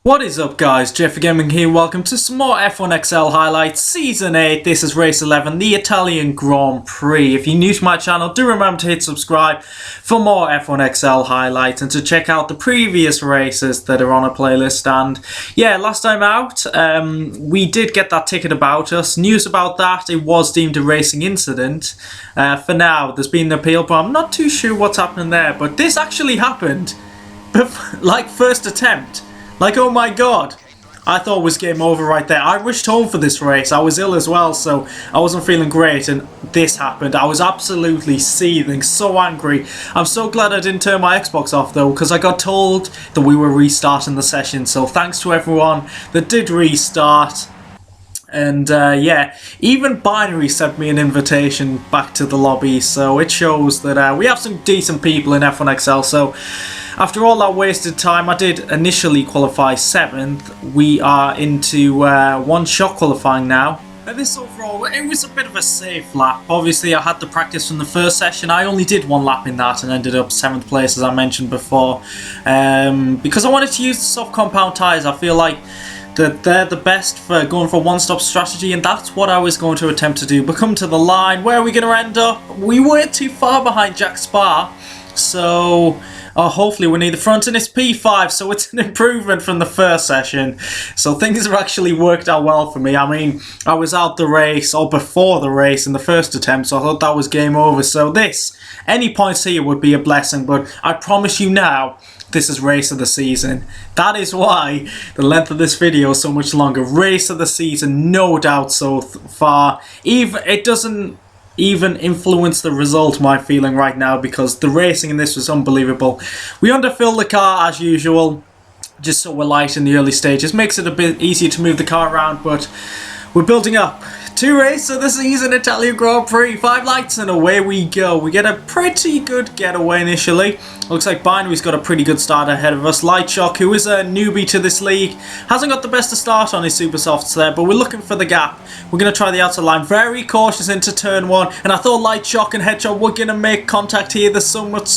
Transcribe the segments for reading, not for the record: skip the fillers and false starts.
What is up guys, JayFerGaming here, welcome to some more F1XL highlights, Season 8, this is Race 11, the Italian Grand Prix. If you're new to my channel, do remember to hit subscribe for more F1XL highlights and to check out the previous races that are on a playlist. And yeah, last time out, we did get that ticket about us, news about that, it was deemed a racing incident. For now, there's been an appeal, but I'm not too sure what's happening there, but this actually happened, like first attempt. Like, oh my god, I thought it was game over right there. I rushed home for this race. I was ill as well, so I wasn't feeling great, and this happened. I was absolutely seething, so angry. I'm so glad I didn't turn my Xbox off though, because I got told that we were restarting the session, so thanks to everyone that did restart. And yeah, even Binary sent me an invitation back to the lobby, so it shows that we have some decent people in F1XL. So after all that wasted time, I did initially qualify 7th. We are into one-shot qualifying now. And this overall, it was a bit of a safe lap. Obviously, I had the practice from the first session. I only did one lap in that and ended up 7th place, as I mentioned before. Because I wanted to use the soft compound tyres. I feel like that they're the best for going for a one-stop strategy, and that's what I was going to attempt to do. But come to the line, where are we going to end up? We weren't too far behind Jack Spa, so hopefully we're near the front, and it's P5, so it's an improvement from the first session. So things have actually worked out well for me. I mean, I was out the race, or before the race in the first attempt, so I thought that was game over. So any points here would be a blessing, but I promise you now, this is race of the season. That is why the length of this video is so much longer. Race of the season, no doubt so far. It doesn't even influence the result, my feeling right now, because the racing in this was unbelievable. We underfilled the car as usual, just so we're light in the early stages. Makes it a bit easier to move the car around, but we're building up. 2 races of the season, Italian Grand Prix, 5 lights, and away we go. We get a pretty good getaway initially. Looks like Binary's got a pretty good start ahead of us. Lightshock, who is a newbie to this league, hasn't got the best of start on his super softs there, but we're looking for the gap. We're going to try the outside line, very cautious into turn 1, and I thought Lightshock and Headshot were going to make contact here. There's so much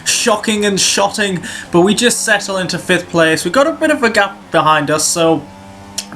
shocking and shotting, but we just settle into 5th place. We've got a bit of a gap behind us, so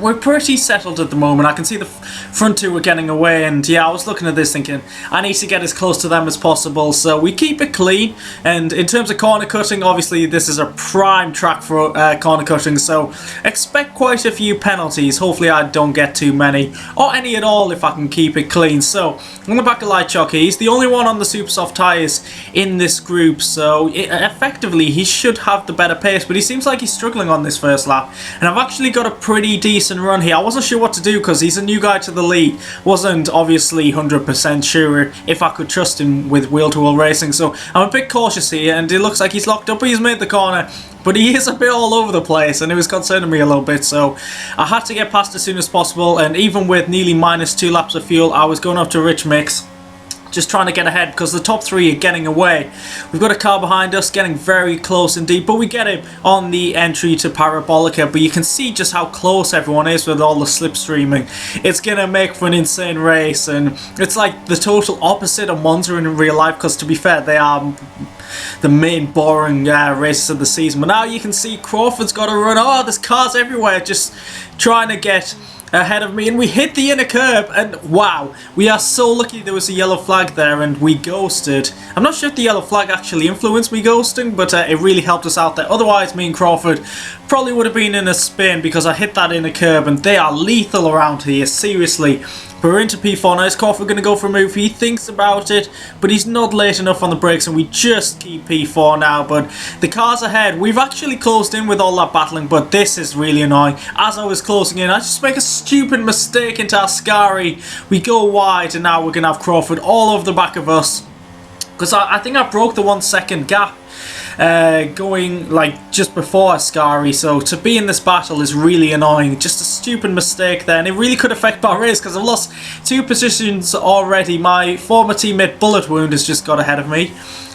we're pretty settled at the moment. I can see the front 2 are getting away, and yeah, I was looking at this thinking I need to get as close to them as possible, so we keep it clean. And in terms of corner cutting, obviously this is a prime track for corner cutting, so expect quite a few penalties. Hopefully I don't get too many, or any at all if I can keep it clean. So on the back of Lightshock, he's the only one on the super soft tyres in this group, so effectively he should have the better pace, but he seems like he's struggling on this first lap, and I've actually got a pretty decent run here. I wasn't sure what to do because he's a new guy to the league. Wasn't obviously 100% sure if I could trust him with wheel-to-wheel racing, so I'm a bit cautious here, and it looks like he's locked up. He's made the corner, but he is a bit all over the place, and it was concerning me a little bit, so I had to get past as soon as possible. And even with nearly -2 laps of fuel, I was going up to rich mix, just trying to get ahead because the top 3 are getting away. We've got a car behind us getting very close indeed, but we get him on the entry to Parabolica. But you can see just how close everyone is with all the slipstreaming. It's gonna make for an insane race, and it's like the total opposite of Monza in real life, because to be fair, they are the main boring races of the season. But now you can see Crawford's got to run. Oh, there's cars everywhere just trying to get ahead of me, and we hit the inner curb, and wow, we are so lucky there was a yellow flag there and we ghosted. I'm not sure if the yellow flag actually influenced me ghosting, but it really helped us out there. Otherwise, me and Crawford probably would have been in a spin, because I hit that inner curb, and they are lethal around here, seriously. We're into P4 now. Is Crawford going to go for a move? He thinks about it, but he's not late enough on the brakes, and we just keep P4 now. But the car's ahead. We've actually closed in with all that battling, but this is really annoying. As I was closing in, I just make a stupid mistake into Ascari. We go wide, and now we're going to have Crawford all over the back of us, because I think I broke the 1 second gap going like just before Ascari, so to be in this battle is really annoying. Just a stupid mistake there, and it really could affect our race because I've lost 2 positions already. My former teammate Bullet Wound has just got ahead of me,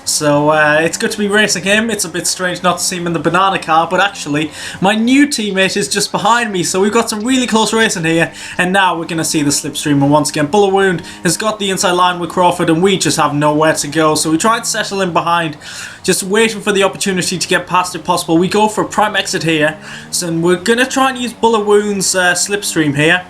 So it's good to be racing him. It's a bit strange not to see him in the banana car, but actually my new teammate is just behind me, so we've got some really close racing here, and now we're going to see the slipstream. And once again, Bullet Wound has got the inside line with Crawford, and we just have nowhere to go, so we try and settle in behind, just waiting for the opportunity to get past if possible. We go for a prime exit here, so we're going to try and use Bullet Wound's slipstream here.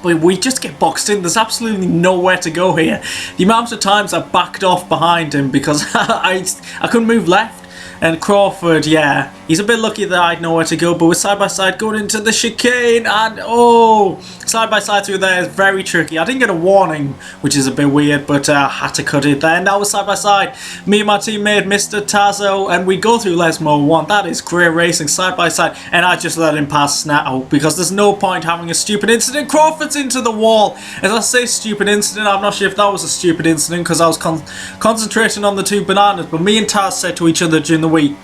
But we just get boxed in. There's absolutely nowhere to go here. The amount of times I backed off behind him because I couldn't move left. And Crawford, yeah, he's a bit lucky that I had nowhere to go, but we're side by side going into the chicane, and oh, side by side through there is very tricky. I didn't get a warning, which is a bit weird, but I had to cut it there. And now we're side by side, me and my teammate Mr. Tazo, and we go through Lesmo 1. That is great racing, side by side, and I just let him pass now because there's no point having a stupid incident. Crawford's into the wall. As I say stupid incident, I'm not sure if that was a stupid incident because I was concentrating on the two bananas, but me and Taz said to each other during the week,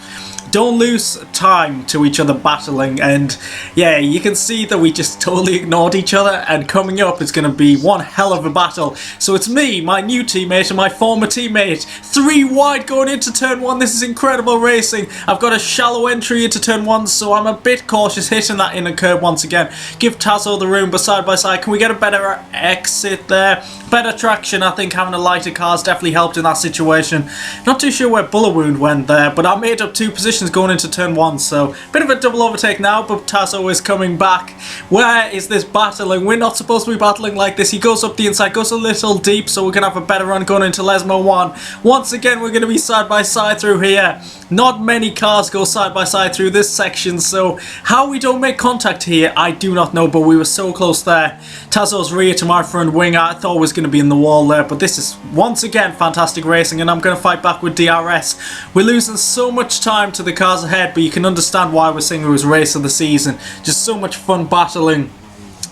don't lose time to each other battling, and yeah, you can see that we just totally ignored each other, and coming up it's going to be one hell of a battle. So it's me, my new teammate, and my former teammate, 3 wide going into turn 1. This is incredible racing. I've got a shallow entry into turn 1, so I'm a bit cautious hitting that inner curb once again. Give Tazo the room, but side by side, can we get a better exit there? Better traction. I think having a lighter car's definitely helped in that situation. Not too sure where Bullet Wound went there, but I made up 2 positions going into turn 1, so bit of a double overtake now, but Tazo is coming back. Where is this battling? We're not supposed to be battling like this. He goes up the inside, goes a little deep, so we're going to have a better run going into Lesmo 1. Once again, we're going to be side by side through here. Not many cars go side by side through this section, so how we don't make contact here, I do not know, but we were so close there. Tazo's rear to my front wing, I thought was going to be in the wall there, but this is once again fantastic racing, and I'm going to fight back with DRS. We're losing so much time to the cars ahead, but you can understand why we're saying it was race of the season. Just so much fun battling.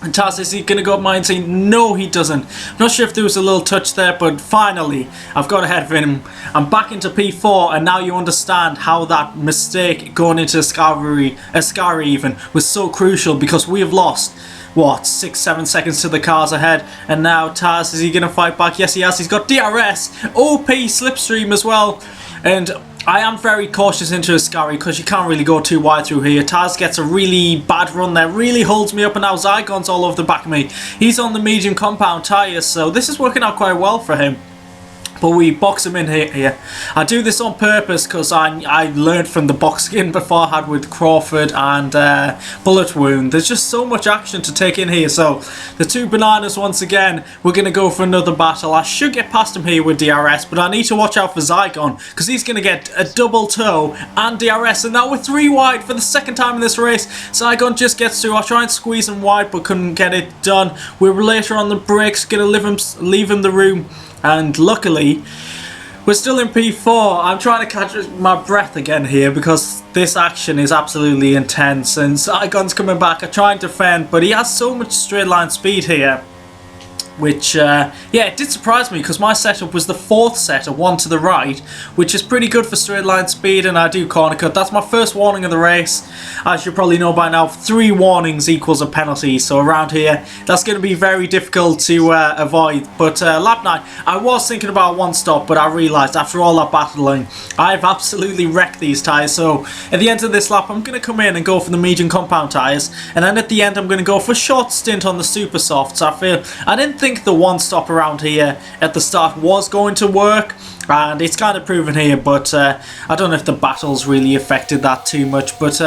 And Taz, is he going to go up mine? Saying no, he doesn't. I'm not sure if there was a little touch there, but finally I've got ahead of him. I'm back into P4, and now you understand how that mistake going into Ascari even was so crucial, because we have lost, what, 6-7 seconds to the cars ahead. And now Taz, is he going to fight back? Yes, he has. He's got DRS, OP slipstream as well, and I am very cautious into Ascari because you can't really go too wide through here. Taz gets a really bad run there, really holds me up, and now Zygon's all over the back of me. He's on the medium compound tyres, so this is working out quite well for him. But we box him in here. I do this on purpose because I learned from the box skin before I had with Crawford and Bullet Wound. There's just so much action to take in here. So the 2 bananas once again. We're going to go for another battle. I should get past him here with DRS, but I need to watch out for Zygon because he's going to get a double toe and DRS. And now we're 3 wide for the 2nd time in this race. Zygon just gets through. I try and squeeze him wide, but couldn't get it done. We're later on the brakes, going to leave him the room. And luckily, we're still in P4. I'm trying to catch my breath again here because this action is absolutely intense. And Zygon's coming back. I try and defend, but he has so much straight line speed here. Which, yeah, it did surprise me because my setup was the 4th setup, 1 to the right, which is pretty good for straight line speed, and I do corner cut. That's my first warning of the race. As you probably know by now, 3 warnings equals a penalty, so around here, that's going to be very difficult to avoid. But lap 9, I was thinking about 1 stop, but I realised after all that battling, I've absolutely wrecked these tyres. So at the end of this lap, I'm going to come in and go for the medium compound tyres, and then at the end, I'm going to go for a short stint on the super softs. I didn't think the 1 stop around here at the start was going to work, and it's kind of proven here, but I don't know if the battles really affected that too much. But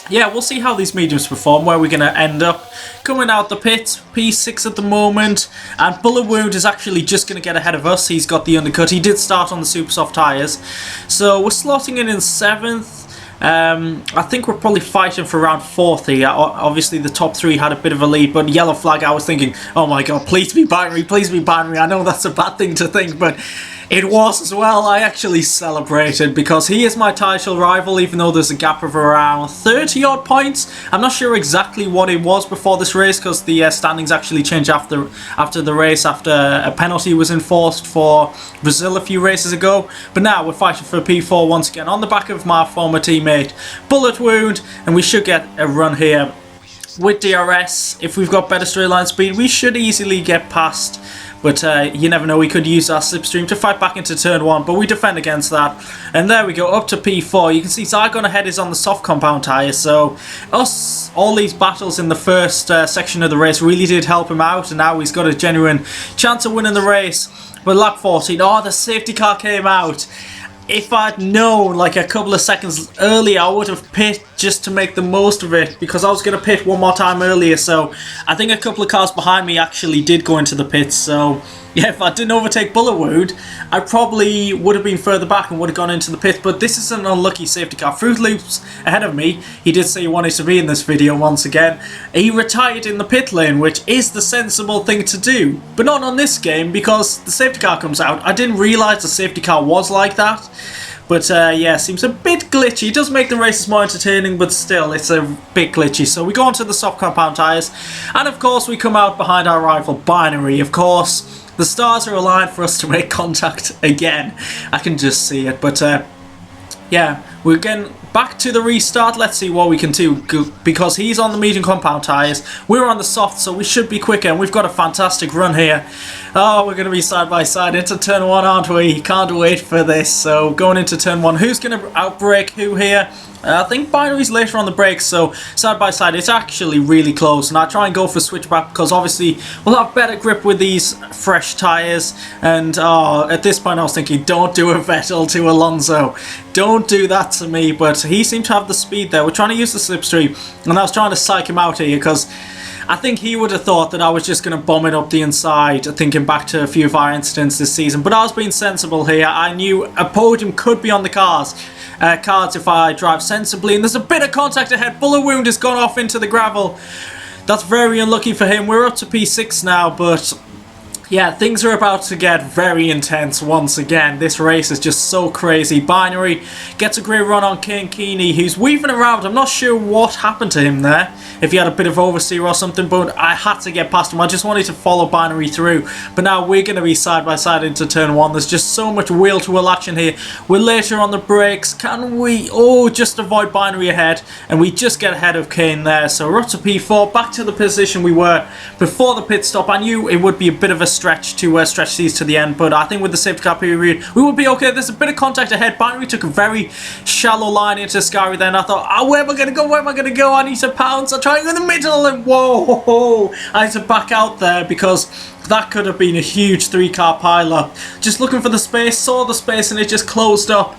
yeah, we'll see how these mediums perform, where we're going to end up. Coming out the pits, P6 at the moment, and Bullet Wound is actually just going to get ahead of us. He's got the undercut. He did start on the super soft tyres, so we're slotting in 7th. I think we're probably fighting for around 4th here. Obviously the top 3 had a bit of a lead, but yellow flag, I was thinking, oh my god, please be binary, please be binary. I know that's a bad thing to think, but it was as well. I actually celebrated because he is my title rival, even though there's a gap of around 30 odd points. I'm not sure exactly what it was before this race because the standings actually changed after the race, after a penalty was enforced for Brazil a few races ago. But now we're fighting for P4 once again on the back of my former teammate Bullet Wound, and we should get a run here with DRS. If we've got better straight line speed, we should easily get past But you never know, we could use our slipstream to fight back into turn 1, but we defend against that. And there we go, up to P4. You can see Zygon ahead is on the soft compound tyre, so all these battles in the first section of the race really did help him out, and now he's got a genuine chance of winning the race. But lap 14, oh, the safety car came out. If I'd known like a couple of seconds earlier, I would have pit just to make the most of it, because I was going to pit one more time earlier. So I think a couple of cars behind me actually did go into the pits. So yeah, if I didn't overtake Bullet Wound, I probably would have been further back and would have gone into the pit. But this is an unlucky safety car. Fruit Loops ahead of me. He did say he wanted to be in this video once again. He retired in the pit lane, which is the sensible thing to do. But not on this game, because the safety car comes out. I didn't realise the safety car was like that. But yeah, seems a bit glitchy. It does make the races more entertaining, but still, it's a bit glitchy. So we go on to the soft compound tyres. And of course, we come out behind our rival Binary. Of course, the stars are aligned for us to make contact again. I can just see it. But yeah, we're getting back to the restart. Let's see what we can do, because he's on the medium compound tyres. We're on the soft, so we should be quicker. And we've got a fantastic run here. Oh, we're going to be side by side into turn 1, aren't we? Can't wait for this. So going into turn 1, who's going to outbrake who here? I think Binary's later on the brakes, so side by side, it's actually really close. And I try and go for switchback because obviously we'll have better grip with these fresh tyres. And at this point I was thinking, don't do a Vettel to Alonso. Don't do that to me, but he seemed to have the speed there. We're trying to use the slipstream, and I was trying to psych him out here because I think he would have thought that I was just going to bomb it up the inside, thinking back to a few of our incidents this season. But I was being sensible here. I knew a podium could be on the cards if I drive sensibly. And there's a bit of contact ahead. Bullet Wound has gone off into the gravel. That's very unlucky for him. We're up to P6 now, but yeah, things are about to get very intense once again. This race is just so crazy. Binary gets a great run on Kane Keeney, who's weaving around. I'm not sure what happened to him there, if he had a bit of oversteer or something, but I had to get past him. I just wanted to follow Binary through. But now we're going to be side by side into turn 1. There's just so much wheel-to-wheel action here. We're later on the brakes. Can we? Oh, just avoid Binary ahead. And we just get ahead of Kane there. So we're up to P4, back to the position we were before the pit stop. I knew it would be a bit of a stretch to stretch these to the end, but I think with the safety car period we will be okay. There's a bit of contact ahead. Binary took a very shallow line into Scary then. I thought, oh, where am I going to go? Where am I going to go? I need to pounce. I try and go in the middle, and whoa, I had to back out there because that could have been a huge 3-car pile-up. Just looking for the space, saw the space, and it just closed up.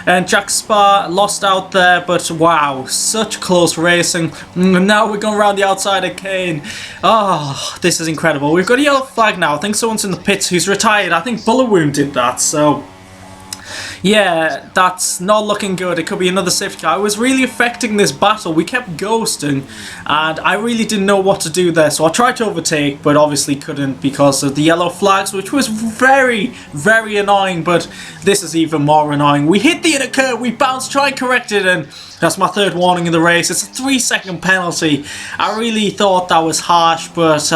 And Jack Spa lost out there, but wow, such close racing. Now we're going around the outside of Kane. Oh, this is incredible. We've got a yellow flag now. I think someone's in the pits who's retired. I think Bullet Wound did that, so yeah, that's not looking good. It could be another safety car. It was really affecting this battle. We kept ghosting, and I really didn't know what to do there. So I tried to overtake, but obviously couldn't because of the yellow flags, which was very, very annoying. But this is even more annoying. We hit the inner curve, we bounced, try and correct it, and that's my third warning in the race. It's a 3-second penalty. I really thought that was harsh, but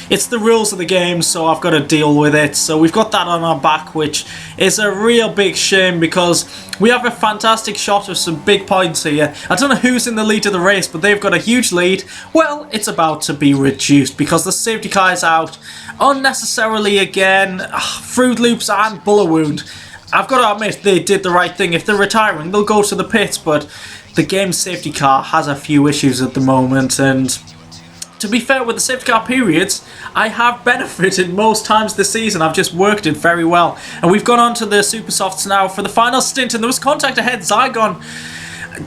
it's the rules of the game, so I've got to deal with it. So we've got that on our back, which is a real big shame because we have a fantastic shot of some big points here. I don't know who's in the lead of the race, but they've got a huge lead. Well, it's about to be reduced because the safety car is out unnecessarily again. Fruit Loops and Bullet Wound. I've got to admit, they did the right thing. If they're retiring, they'll go to the pits, but the game's safety car has a few issues at the moment, and to be fair, with the safety car periods, I have benefited most times this season. I've just worked it very well. And we've gone on to the Super Softs now for the final stint, and there was contact ahead. Zygon,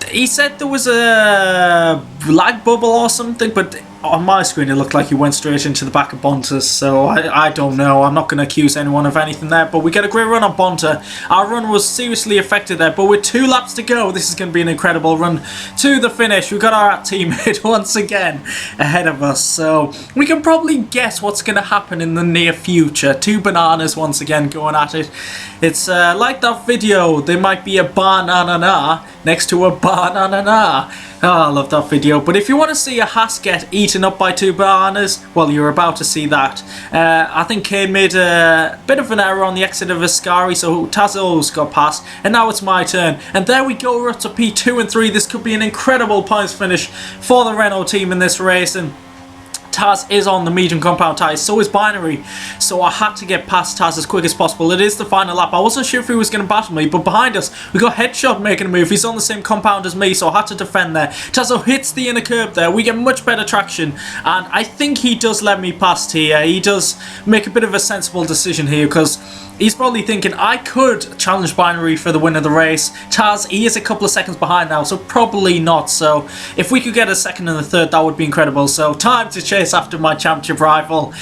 he said there was a lag bubble or something, but on my screen it looked like he went straight into the back of Bonta, so I don't know. I'm not going to accuse anyone of anything there, but we get a great run on Bonta. Our run was seriously affected there, but with 2 laps to go, this is going to be an incredible run to the finish. We've got our teammate once again ahead of us, so we can probably guess what's going to happen in the near future. 2 bananas once again going at it. It's like that video, there might be a banana next to a banana. Oh, I love that video. But if you want to see a Haas get eaten up by 2 bananas, well, you're about to see that. I think Kane made a bit of an error on the exit of Ascari, so Tazo's got past, and now it's my turn. And there we go, we're up to P2 and 3. This could be an incredible points finish for the Renault team in this race, and Taz is on the medium compound tyres, so is Binary, so I had to get past Taz as quick as possible. It is the final lap. I wasn't sure if he was going to battle me, but behind us we got Headshot making a move. He's on the same compound as me, so I had to defend there. Tazo hits the inner curb there. We get much better traction, and I think he does let me past here. He does make a bit of a sensible decision here, because he's probably thinking I could challenge Binary for the win of the race. Taz, he is a couple of seconds behind now, so probably not. So if we could get a second and a third, that would be incredible. So time to chase after my championship rival.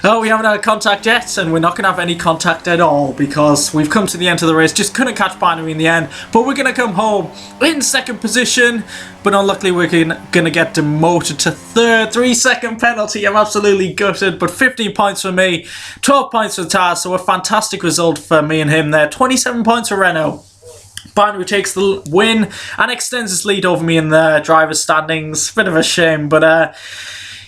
Oh, we haven't had contact yet, and we're not going to have any contact at all because we've come to the end of the race. Just couldn't catch Binary in the end, but we're going to come home in second position. But unluckily, we're going to get demoted to third. 3-second penalty. I'm absolutely gutted, but 15 points for me, 12 points for Taz, so a fantastic result for me and him there. 27 points for Renault. Binary takes the win and extends his lead over me in the driver's standings. Bit of a shame, but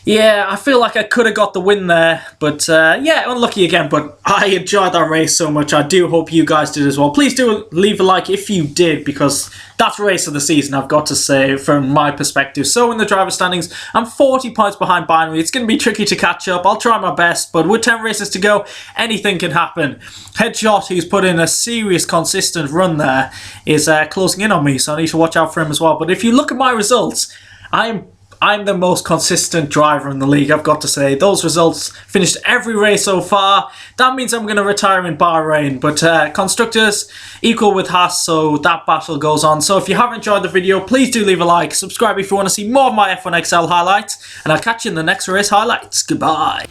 yeah, I feel like I could have got the win there, but yeah, unlucky again, but I enjoyed that race so much. I do hope you guys did as well. Please do leave a like if you did, because that's race of the season, I've got to say, from my perspective. So in the driver standings, I'm 40 points behind Binary. It's going to be tricky to catch up. I'll try my best, but with 10 races to go, anything can happen. Headshot, who's put in a serious, consistent run there, is closing in on me, so I need to watch out for him as well. But if you look at my results, I'm the most consistent driver in the league, I've got to say. Those results finished every race so far. That means I'm going to retire in Bahrain. But Constructors equal with Haas, so that battle goes on. So if you have enjoyed the video, please do leave a like. Subscribe if you want to see more of my F1XL highlights. And I'll catch you in the next race highlights. Goodbye.